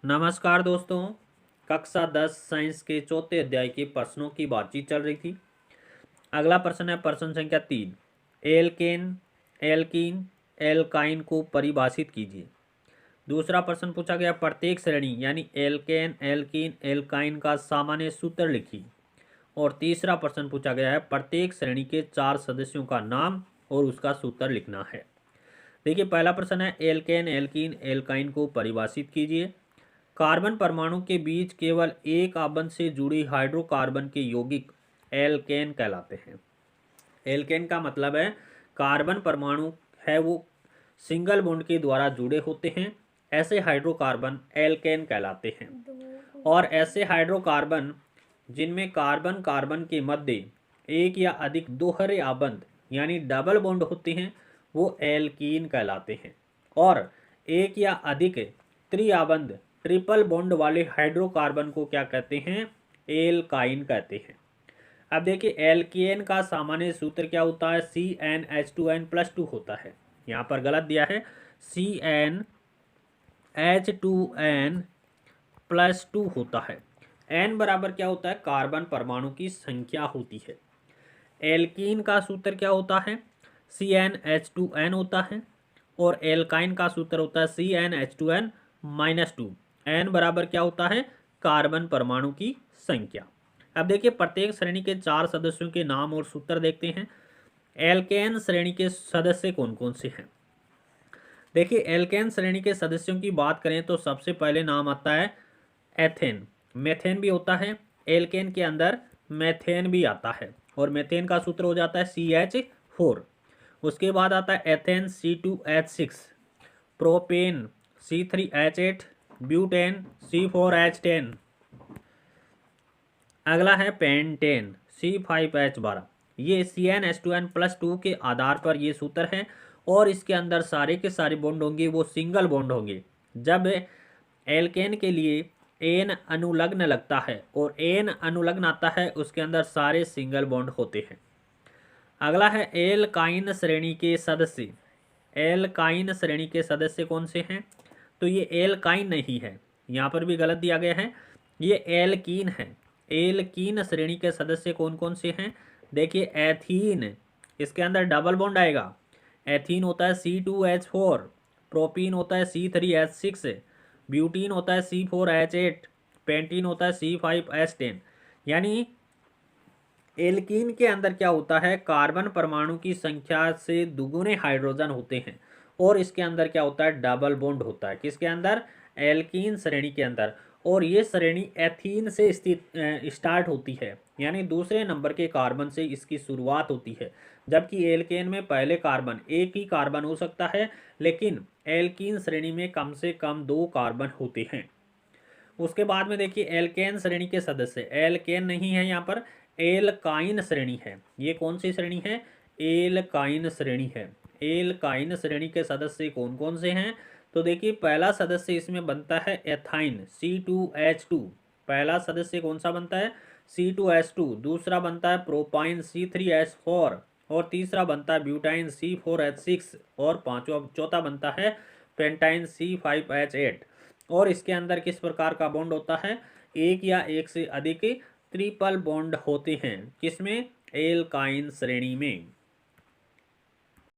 नमस्कार दोस्तों। कक्षा 10 साइंस के चौथे अध्याय के प्रश्नों की बातचीत चल रही थी। अगला प्रश्न है प्रश्न संख्या 3। एल्केन, एल्कीन, एल्काइन को परिभाषित कीजिए। दूसरा प्रश्न पूछा गया प्रत्येक श्रेणी यानी एल्केन, एल्कीन, एल्काइन का सामान्य सूत्र लिखिए। और तीसरा प्रश्न पूछा गया है प्रत्येक श्रेणी के 4 सदस्यों का नाम और उसका सूत्र लिखना है। देखिए पहला प्रश्न है एल्केन, एल्कीन, एल्काइन को परिभाषित कीजिए। कार्बन परमाणु के बीच केवल एक आबंध से जुड़ी हाइड्रोकार्बन के यौगिक एल्केन कहलाते हैं। एल्केन का मतलब है कार्बन परमाणु है वो सिंगल बॉन्ड के द्वारा जुड़े होते हैं, ऐसे हाइड्रोकार्बन एल्केन कहलाते हैं। और ऐसे हाइड्रोकार्बन जिनमें कार्बन कार्बन के मध्य एक या अधिक दोहरे आबंध यानी डबल बॉन्ड होते हैं वो एल्कीन कहलाते हैं। और एक या अधिक त्रिआबंध ट्रिपल बॉन्ड वाले हाइड्रोकार्बन को क्या कहते हैं? एल्काइन कहते हैं। अब देखिए एल्केन का सामान्य सूत्र क्या होता है? CnH2n+2 होता है। यहाँ पर गलत दिया है, CnH2n+2 होता है। n बराबर क्या होता है? कार्बन परमाणु की संख्या होती है। एल्कीन का सूत्र क्या होता है? CnH2n होता है। और एल्काइन का सूत्र होता है CnH2n-2। n बराबर क्या होता है? कार्बन परमाणु की संख्या। अब देखिए प्रत्येक श्रेणी के 4 सदस्यों के नाम और सूत्र देखते हैं। एल्केन श्रेणी के सदस्य कौन कौन से हैं? देखिए एल्केन श्रेणी के सदस्यों की बात करें तो सबसे पहले नाम आता है एथेन। मेथेन भी होता है, एल्केन के अंदर मेथेन भी आता है और मेथेन का सूत्र हो जाता है CH4। उसके बाद आता है ethane C2H6, propane C3H8, butane C4H10। अगला है पेंटेन C5H12। ये CnH2n+2 के आधार पर ये सूत्र है और इसके अंदर सारे के सारे बॉन्ड होंगे वो सिंगल बॉन्ड होंगे। जब एल्केन के लिए एन अनुलग्न लगता है और एन अनुलग्न आता है उसके अंदर सारे सिंगल बॉन्ड होते हैं। अगला है एल्काइन श्रेणी के सदस्य। एल्काइन श्रेणी के सदस्य कौन से हैं? तो ये एल्काइन नहीं है, यहाँ पर भी गलत दिया गया है, ये एल्कीन है। एल्कीन श्रेणी के सदस्य कौन कौन से हैं? देखिए एथीन, इसके अंदर डबल बॉन्ड आएगा। एथीन होता है C2H4, प्रोपीन होता है C3H6, ब्यूटीन होता है C4H8, पेंटीन होता है C5H10। यानी एल्कीन के अंदर क्या होता है? कार्बन परमाणु की संख्या से दुगुने हाइड्रोजन होते हैं और इसके अंदर क्या होता है? डबल बॉन्ड होता है। किसके अंदर? एल्कीन श्रेणी के अंदर। और ये श्रेणी एथीन से स्टार्ट होती है, यानी दूसरे नंबर के कार्बन से इसकी शुरुआत होती है। जबकि एल्केन में पहले कार्बन एक ही कार्बन हो सकता है, लेकिन एल्कीन श्रेणी में कम से कम 2 कार्बन होते हैं। उसके बाद में देखिए एल्केन श्रेणी के सदस्य, एल्केन नहीं है यहाँ पर, एल्काइन श्रेणी है। ये कौन सी श्रेणी है? एल्काइन श्रेणी है। एल्काइन श्रेणी के सदस्य कौन कौन से हैं? तो देखिए पहला सदस्य इसमें बनता है एथाइन C2H2। पहला सदस्य कौन सा बनता है? C2H2। दूसरा बनता है प्रोपाइन C3H4 और तीसरा बनता है ब्यूटाइन C4H6 और चौथा बनता है पेंटाइन C5H8। और इसके अंदर किस प्रकार का बॉन्ड होता है? एक या एक से अधिक ट्रिपल बॉन्ड होते हैं। किसमें? एल्काइन श्रेणी में।